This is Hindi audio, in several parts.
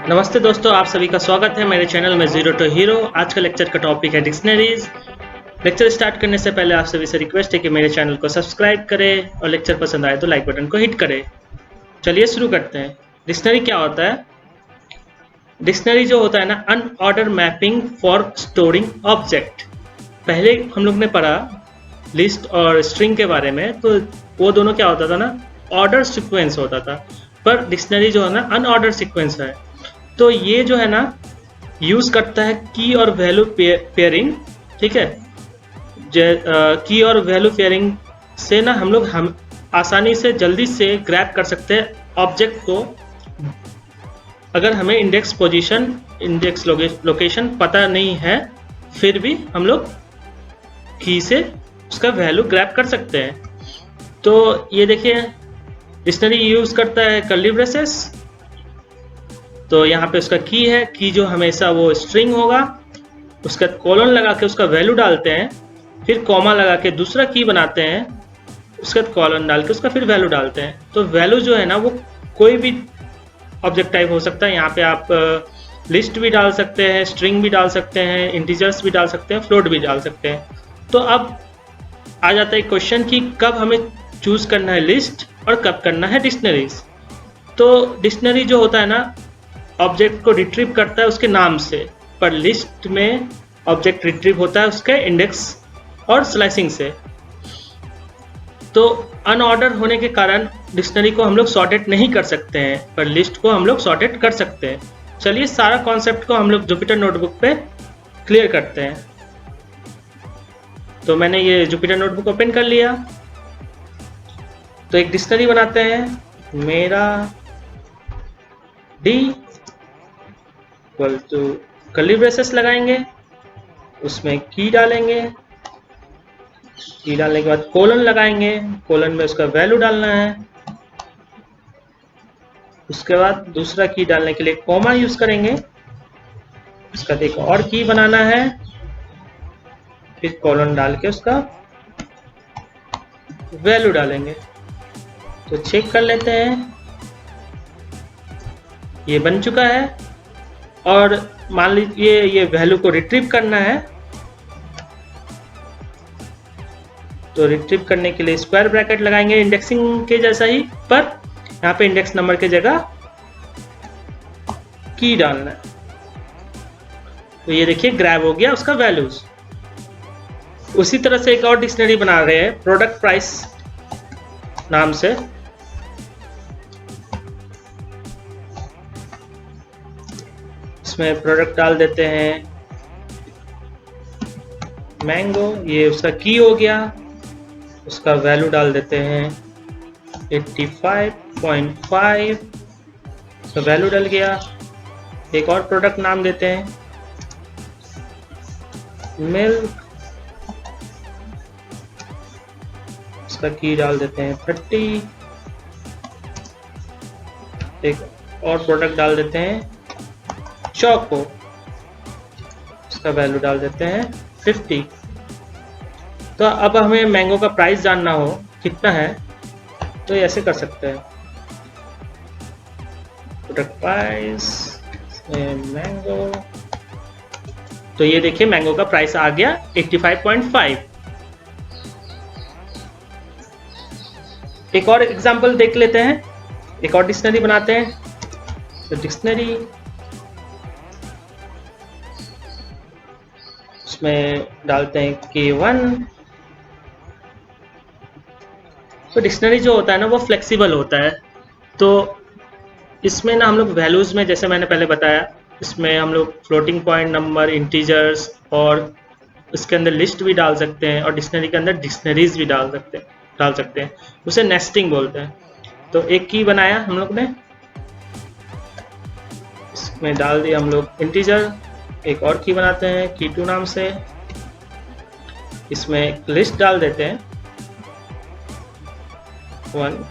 नमस्ते दोस्तों, आप सभी का स्वागत है मेरे चैनल में जीरो टू हीरो। आज का लेक्चर का टॉपिक है डिक्शनरीज। लेक्चर स्टार्ट करने से पहले आप सभी से रिक्वेस्ट है कि मेरे चैनल को सब्सक्राइब करें और लेक्चर पसंद आए तो लाइक बटन को हिट करें। चलिए शुरू करते हैं। डिक्शनरी क्या होता है? डिक्शनरी जो होता है ना, unordered mapping for storing object. पहले हम लोग ने पढ़ा लिस्ट और स्ट्रिंग के बारे में, तो वो दोनों क्या होता था ना, ऑर्डर सीक्वेंस होता था। पर डिक्शनरी जो है ना, अनऑर्डर सीक्वेंस है। तो ये जो है ना, यूज करता है की और वैल्यू पेयरिंग। ठीक है, की और वैल्यू पेयरिंग से ना हम आसानी से जल्दी से ग्रैब कर सकते हैं ऑब्जेक्ट को। अगर हमें इंडेक्स पोजीशन, इंडेक्स लोकेशन पता नहीं है, फिर भी हम लोग की से उसका वैल्यू ग्रैब कर सकते हैं। तो ये देखिए, डिक्शनरी यूज करता है कर्ली ब्रेसेस। तो यहाँ पे उसका की है, की जो हमेशा वो स्ट्रिंग होगा। उसका कॉलन लगा के उसका वैल्यू डालते हैं, फिर कॉमा लगा के दूसरा की बनाते हैं, उसके बाद कॉलन डाल के उसका फिर वैल्यू डालते हैं। तो वैल्यू जो है ना, वो कोई भी ऑब्जेक्ट टाइप हो सकता है। यहाँ पे आप लिस्ट भी डाल सकते हैं, स्ट्रिंग भी डाल सकते हैं, इंटीजर्स भी डाल सकते हैं, फ्लोट भी डाल सकते हैं। तो अब आ जाता है क्वेश्चन कि कब हमें चूज करना है लिस्ट और कब करना है डिक्शनरीज। तो डिक्शनरी जो होता है ना, ऑब्जेक्ट को रिट्रीव करता है उसके नाम से, पर लिस्ट में ऑब्जेक्ट रिट्रीव होता है उसके इंडेक्स और स्लाइसिंग से। तो अनऑर्डर होने के कारण डिक्शनरी को हम लोग सॉर्टेड नहीं कर सकते हैं, पर लिस्ट को हम लोग सॉर्टेड कर सकते हैं। चलिए सारा कॉन्सेप्ट को हम लोग जुपिटर नोटबुक पे क्लियर करते हैं। तो मैंने ये जुपिटर नोटबुक ओपन कर लिया। तो एक डिक्शनरी बनाते हैं, मेरा D equal to curly braces लगाएंगे, उसमें की डालेंगे, की डालने के बाद कोलन लगाएंगे, कोलन में उसका वैल्यू डालना है। उसके बाद दूसरा की डालने के लिए कॉमा यूज करेंगे, उसका एक और की बनाना है, फिर कोलन डाल के उसका वैल्यू डालेंगे। तो चेक कर लेते हैं, ये बन चुका है। और मान लीजिए ये वैल्यू को रिट्रीव करना है, तो रिट्रीव करने के लिए स्क्वायर ब्रैकेट लगाएंगे इंडेक्सिंग के जैसा ही, पर यहाँ पे इंडेक्स नंबर की जगह की डालना है। तो ये देखिए ग्रैब हो गया उसका वैल्यूज। उसी तरह से एक और डिक्शनरी बना रहे हैं प्रोडक्ट प्राइस नाम से। इसमें प्रोडक्ट डाल देते हैं मैंगो, ये उसका की हो गया। उसका वैल्यू डाल देते हैं 85.5, उसका वैल्यू डल गया। एक और प्रोडक्ट नाम देते हैं मिल्क, उसका की डाल देते हैं 30। एक और प्रोडक्ट डाल देते हैं चौको, उसका वैल्यू डाल देते हैं 50। तो अब हमें मैंगो का प्राइस जानना हो कितना है, तो ऐसे कर सकते हैं, प्रोडक्ट प्राइस मैंगो। तो ये देखिए मैंगो का प्राइस आ गया 85.5। एक और एग्जांपल देख लेते हैं, एक और डिक्शनरी बनाते हैं। तो डिक्शनरी, उसमें डालते हैं K1। तो डिक्शनरी जो होता है ना, वो फ्लेक्सिबल होता है। तो इसमें ना हम लोग वैल्यूज में, जैसे मैंने पहले बताया, इसमें हम लोग फ्लोटिंग पॉइंट नंबर, इंटीजर्स और इसके अंदर लिस्ट भी डाल सकते हैं, और डिक्शनरी के अंदर डिक्शनरीज भी डाल सकते हैं। उसे नेस्टिंग बोलते हैं। तो एक की बनाया हम लोग ने, इसमें डाल दिया हम लोग इंटीजर। एक और की बनाते हैं की2 नाम से, इसमें एक लिस्ट डाल देते हैं 1,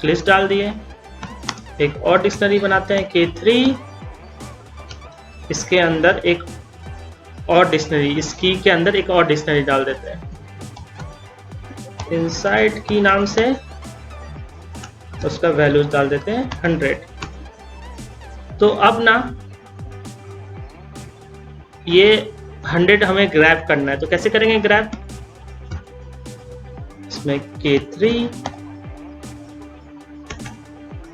लिस्ट डाल दिए। एक और डिक्शनरी बनाते हैं K3, इसके अंदर एक और डिक्शनरी, इस की के अंदर एक और डिक्शनरी डाल देते हैं इनसाइड की नाम से, उसका वैल्यूज डाल देते हैं 100। तो अब ना ये 100 हमें ग्रैब करना है, तो कैसे करेंगे ग्रैब? इसमें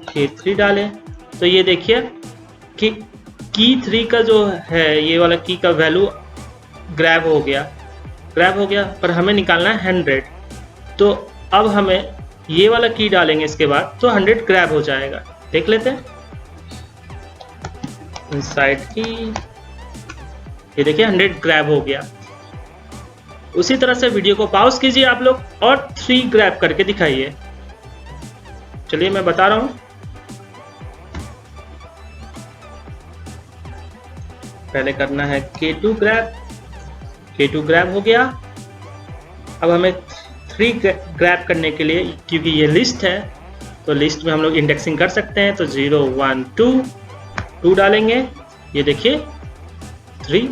K3 डालें तो ये देखिए कि की 3 का जो है ये वाला की का वैल्यू ग्रैब हो गया, पर हमें निकालना है 100। तो अब हमें ये वाला की डालेंगे इसके बाद तो 100 ग्रैब हो जाएगा। देख लेते हैं इनसाइड की, ये देखिए 100 ग्रैब हो गया। उसी तरह से वीडियो को पॉज कीजिए आप लोग और 3 ग्रैब करके दिखाइए। चलिए मैं बता रहा हूं। पहले करना है K2 ग्रैब हो गया। अब हमें 3 ग्रैब करने के लिए, क्योंकि ये लिस्ट है तो लिस्ट में हम लोग इंडेक्सिंग कर सकते हैं, तो 0 1 2 डालेंगे। ये देखिए 3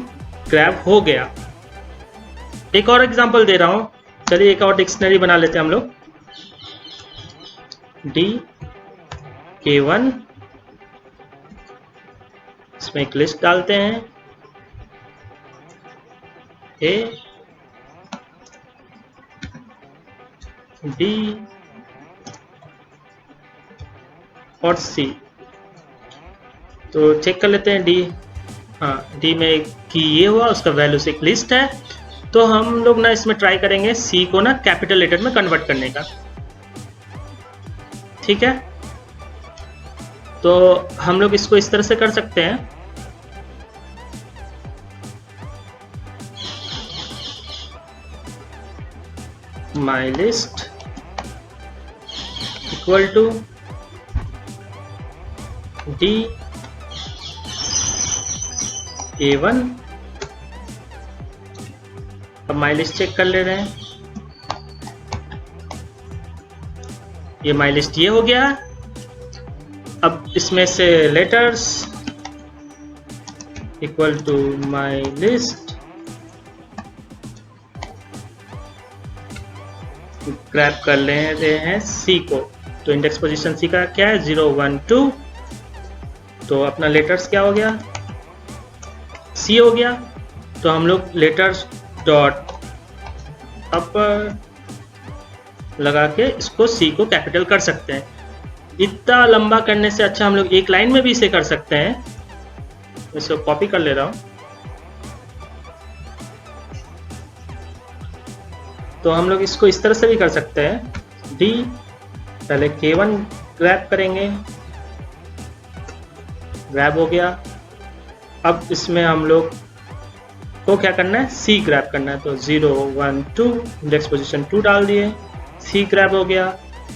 ग्रैब हो गया। एक और एग्जांपल दे रहा हूं, चलिए एक और डिक्शनरी बना लेते हैं हम लोग। K1, इसमें एक लिस्ट डालते हैं A, B और C। तो चेक कर लेते हैं D, हाँ D में की ये हुआ, उसका वैल्यू से एक लिस्ट है। तो हम लोग ना इसमें ट्राई करेंगे C को ना कैपिटल लेटर में कन्वर्ट करने का, ठीक है। तो हम लोग इसको इस तरह से कर सकते हैं, my list equal to D A1। अब माई लिस्ट चेक कर ले रहे हैं, ये माई लिस्ट ये हो गया। अब इसमें से letters equal to my list grab कर ले रहे हैं C को। तो इंडेक्स पोजीशन C का क्या है 0 1 2। तो अपना लेटर्स क्या हो गया, C हो गया। तो हम लोग लेटर्स डॉट अपर लगा के इसको C को कैपिटल कर सकते हैं। इतना लंबा करने से अच्छा हम लोग एक लाइन में भी इसे कर सकते हैं। इसको कॉपी कर ले रहा हूं। तो हम लोग इसको इस तरह से भी कर सकते हैं, D पहले K1 ग्रैब करेंगे, ग्रैब हो गया। अब इसमें हम लोग को क्या करना है, C ग्रैब करना है। तो 0 1 2 इंडेक्स पोजीशन 2 डाल दिए, C ग्रैब हो गया।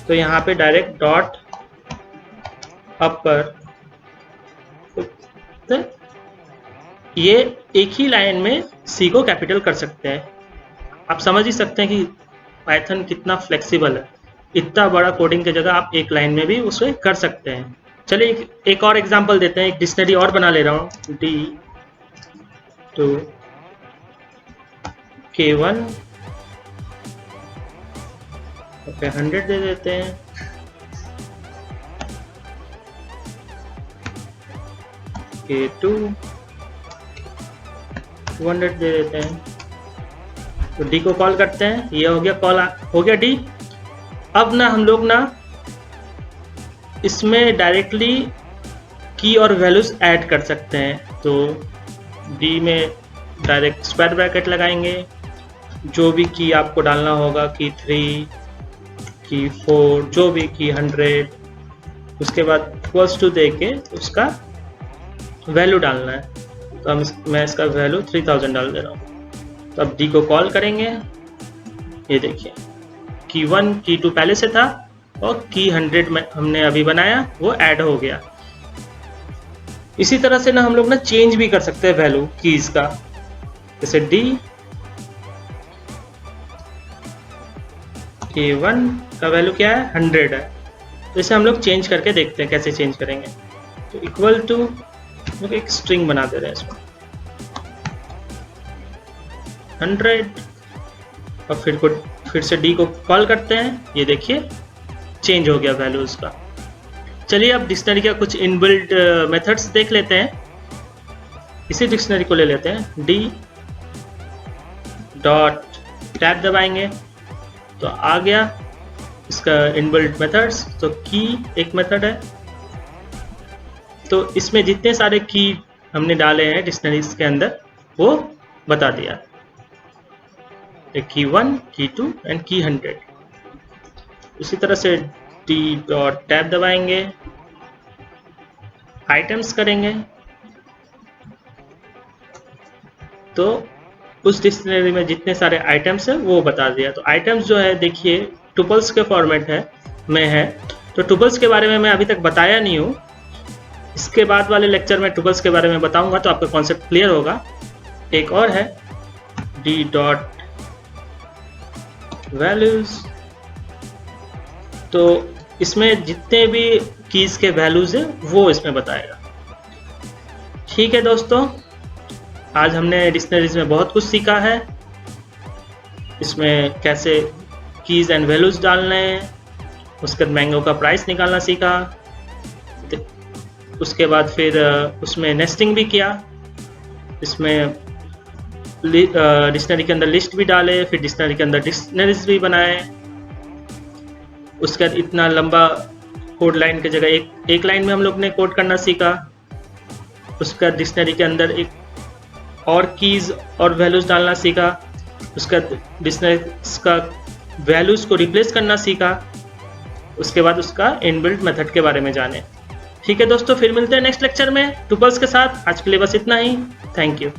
तो यहाँ पे डायरेक्ट डॉट अपर, तो ये एक ही लाइन में C को कैपिटल कर सकते हैं। आप समझ ही सकते हैं कि पाइथन कितना फ्लेक्सिबल है। इतना बड़ा कोडिंग की जगह आप एक लाइन में भी उसे कर सकते हैं। चलिए एक और एग्जांपल देते हैं, एक डिक्शनरी और बना ले रहा हूँ। D to K1 ओके 100 दे देते हैं, K2 200 दे देते हैं। तो D को कॉल करते हैं, ये हो गया कॉल, हो गया D। अब ना हम लोग ना इसमें डायरेक्टली की और वैल्यूज ऐड कर सकते हैं। तो D में डायरेक्ट स्क्वायर ब्रैकेट लगाएंगे, जो भी की आपको डालना होगा, की 3 की 4 जो भी की 100, उसके बाद इक्वल्स टू दे के उसका वैल्यू डालना है। तो मैं इसका वैल्यू 3000 डाल दे रहा हूँ। तो अब D को कॉल करेंगे, ये देखिए की 1 की 2 पहले से था और की 100 में हमने अभी बनाया, वो ऐड हो गया। इसी तरह से ना हम लोग ना चेंज भी कर सकते हैं वैल्यू कीज का। जैसे D K1 का वैल्यू क्या है 100 है। तो इसे हम लोग चेंज करके देखते हैं कैसे चेंज करेंगे। तो इक्वल टू एक स्ट्रिंग बना दे रहे हैं इसमें 100 और फिर से D को कॉल करते हैं, ये देखिए चेंज हो गया वैल्यू उसका। चलिए अब डिक्शनरी का कुछ इनबिल्ट मेथड्स देख लेते हैं। इसी डिक्शनरी को ले लेते हैं, डी डॉट टैब दबाएंगे तो आ गया इसका इनबिल्ट मेथड्स। तो की एक मेथड है, तो इसमें जितने सारे की हमने डाले हैं डिक्शनरीज के अंदर वो बता दिया, की 1, की 2 एंड की 100। उसी तरह से डी डॉट टैब दबाएंगे, आइटम्स करेंगे तो उस डिक्शनरी में जितने सारे आइटम्स है वो बता दिया। तो आइटम्स जो है देखिए टुपल्स के फॉर्मेट में है। तो टुपल्स के बारे में मैं अभी तक बताया नहीं हूँ, इसके बाद वाले लेक्चर में टुपल्स के बारे में बताऊंगा तो आपका कॉन्सेप्ट क्लियर होगा। एक और है डी डॉट वैल्यूज, तो इसमें जितने भी कीज के वैल्यूज है वो इसमें बताएगा। ठीक है दोस्तों, आज हमने डिक्शनरीज में बहुत कुछ सीखा है। इसमें कैसे कीज एंड वैल्यूज डालने हैं, उसके बाद मैंगो का प्राइस निकालना सीखा, उसके बाद फिर उसमें नेस्टिंग भी किया, इसमें डिक्शनरी के अंदर लिस्ट भी डाले, फिर डिक्शनरी के अंदर डिक्शनरीज भी बनाए। उसके बाद इतना लंबा कोड लाइन की जगह एक लाइन में हम लोग ने कोड करना सीखा। उसके बाद डिक्शनरी के अंदर एक और कीज और वैल्यूज डालना सीखा। उसका डिक्शनरी का वैल्यूज को रिप्लेस करना सीखा। उसके बाद उसका इनबिल्ट मेथड के बारे में जाने। ठीक है दोस्तों, फिर मिलते हैं नेक्स्ट लेक्चर में टुपल्स के साथ। आज के लिए बस इतना ही। Thank you.